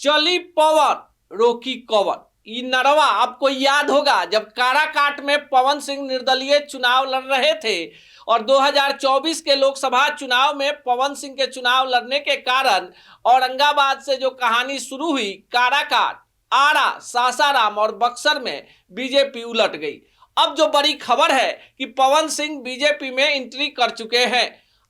चली पवन रोकी कवन। ये नरवा आपको याद होगा जब काराकाट में पवन सिंह निर्दलीय चुनाव लड़ रहे थे और 2024 के लोकसभा चुनाव में पवन सिंह के चुनाव लड़ने के कारण औरंगाबाद से जो कहानी शुरू हुई, काराकाट, आरा, सासाराम और बक्सर में बीजेपी उलट गई। अब जो बड़ी खबर है कि पवन सिंह बीजेपी में एंट्री कर चुके हैं।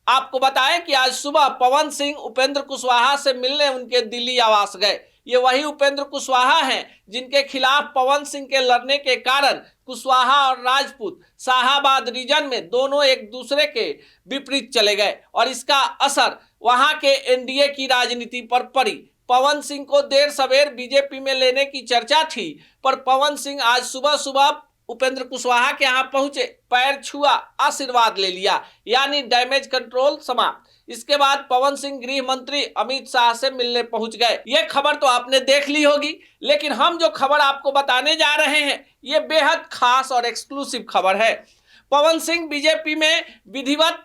आपको बताएं कि आज सुबह पवन सिंह उपेंद्र कुशवाहा से मिलने उनके दिल्ली आवास गए। ये वही उपेंद्र कुशवाहा हैं जिनके खिलाफ पवन सिंह के लड़ने के कारण कुशवाहा और राजपूत शाहाबाद रीजन में दोनों एक दूसरे के विपरीत चले गए और इसका असर वहां के एनडीए की राजनीति पर पड़ी। पवन सिंह को देर सवेर बीजेपी में लेने की चर्चा थी, पर पवन सिंह आज सुबह सुबह उपेंद्र कुशवाहा के यहाँ पहुंचे, पैर छुआ, आशीर्वाद ले लिया, यानी डैमेज कंट्रोल समाप्त। इसके बाद पवन सिंह गृह मंत्री अमित शाह से मिलने पहुंच गए। ये खबर तो आपने देख ली होगी, लेकिन हम जो खबर आपको बताने जा रहे हैं ये बेहद खास और एक्सक्लूसिव खबर है। पवन सिंह बीजेपी में विधिवत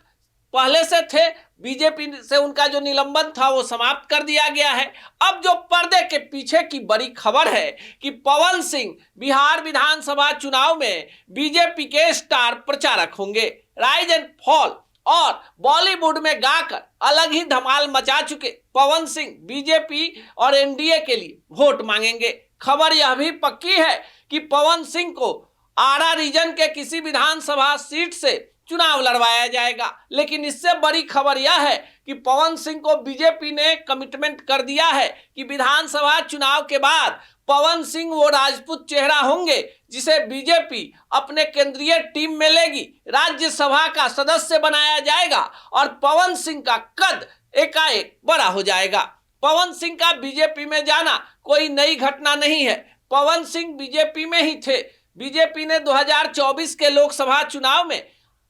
पहले से थे, बीजेपी से उनका जो निलंबन था वो समाप्त कर दिया गया है। अब जो पर्दे के पीछे की बड़ी खबर है कि पवन सिंह बिहार विधानसभा चुनाव में बीजेपी के स्टार प्रचारक होंगे। राइज एंड फॉल और बॉलीवुड में गाकर अलग ही धमाल मचा चुके पवन सिंह बीजेपी और एनडीए के लिए वोट मांगेंगे। खबर यह भी पक्की है कि पवन सिंह को आरा रीजन के किसी विधानसभा सीट से चुनाव लड़वाया जाएगा। लेकिन इससे बड़ी खबर यह है कि पवन सिंह को बीजेपी ने कमिटमेंट कर दिया है कि विधानसभा चुनाव के बाद पवन सिंह वो राजपूत चेहरा होंगे जिसे बीजेपी अपने केंद्रीय टीम में लेगी, राज्यसभा का सदस्य बनाया जाएगा और पवन सिंह का कद एकाएक बड़ा हो जाएगा। पवन सिंह का बीजेपी में जाना कोई नई घटना नहीं है। पवन सिंह बीजेपी में ही थे। बीजेपी ने 2024 के लोकसभा चुनाव में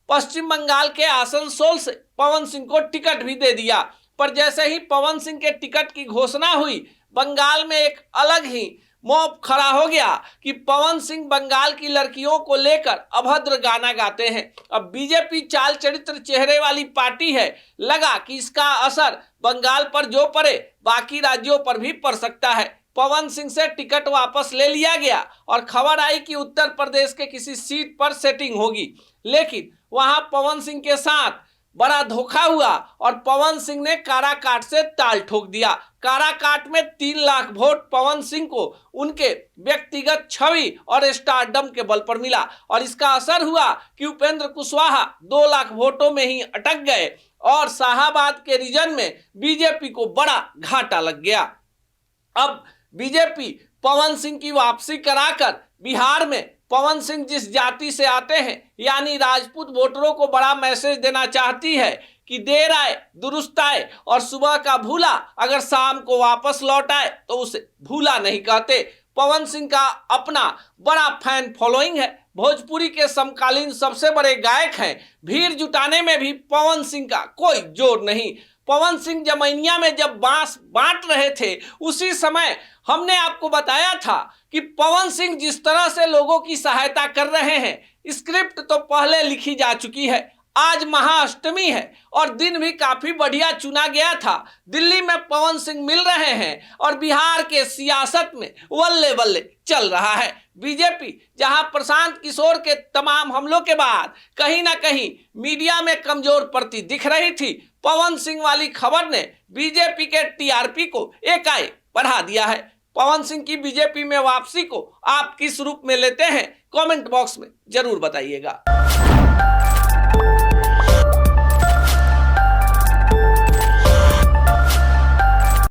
पश्चिम बंगाल के आसनसोल से पवन सिंह को टिकट भी दे दिया, पर जैसे ही पवन सिंह के टिकट की घोषणा हुई, बंगाल में एक अलग ही मॉब खड़ा हो गया कि पवन सिंह बंगाल की लड़कियों को लेकर अभद्र गाना गाते हैं। अब बीजेपी चाल चरित्र चेहरे वाली पार्टी है, लगा कि इसका असर बंगाल पर जो पड़े बाकी राज्यों पर भी पड़ सकता है। पवन सिंह से टिकट वापस ले लिया गया और खबर आई कि उत्तर प्रदेश के किसी सीट पर सेटिंग होगी, लेकिन वहां पवन सिंह के साथ बड़ा धोखा हुआ और पवन सिंह ने काराकाट से ताल ठोक दिया। काराकाट में 3 लाख वोट पवन सिंह को उनके व्यक्तिगत छवि और स्टारडम के बल पर मिला और इसका असर हुआ कि उपेंद्र कुशवाहा 2 लाख वोटों में ही अटक गए और शाहाबाद के रीजन में बीजेपी को बड़ा घाटा लग गया। अब बीजेपी पवन सिंह की वापसी कराकर बिहार में पवन सिंह जिस जाति से आते हैं यानी राजपूत वोटरों को बड़ा मैसेज देना चाहती है कि देर आए दुरुस्त आए और सुबह का भूला अगर शाम को वापस लौट आए तो उसे भूला नहीं कहते। पवन सिंह का अपना बड़ा फैन फॉलोइंग है, भोजपुरी के समकालीन सबसे बड़े गायक हैं। भीड़ जुटाने में भी पवन सिंह का कोई जोर नहीं। पवन सिंह जमैनिया में जब बांस बांट रहे थे उसी समय हमने आपको बताया था कि पवन सिंह जिस तरह से लोगों की सहायता कर रहे हैं, स्क्रिप्ट तो पहले लिखी जा चुकी है। आज महाअष्टमी है और दिन भी काफी बढ़िया चुना गया था। दिल्ली में पवन सिंह मिल रहे हैं और बिहार के सियासत में बल्ले बल्ले चल रहा है। बीजेपी जहां प्रशांत किशोर के तमाम हमलों के बाद कहीं ना कहीं मीडिया में कमजोर पड़ती दिख रही थी, पवन सिंह वाली खबर ने बीजेपी के टीआरपी को एकाएक बढ़ा दिया है। पवन सिंह की बीजेपी में वापसी को आप किस रूप में लेते हैं, कमेंट बॉक्स में जरूर बताइएगा।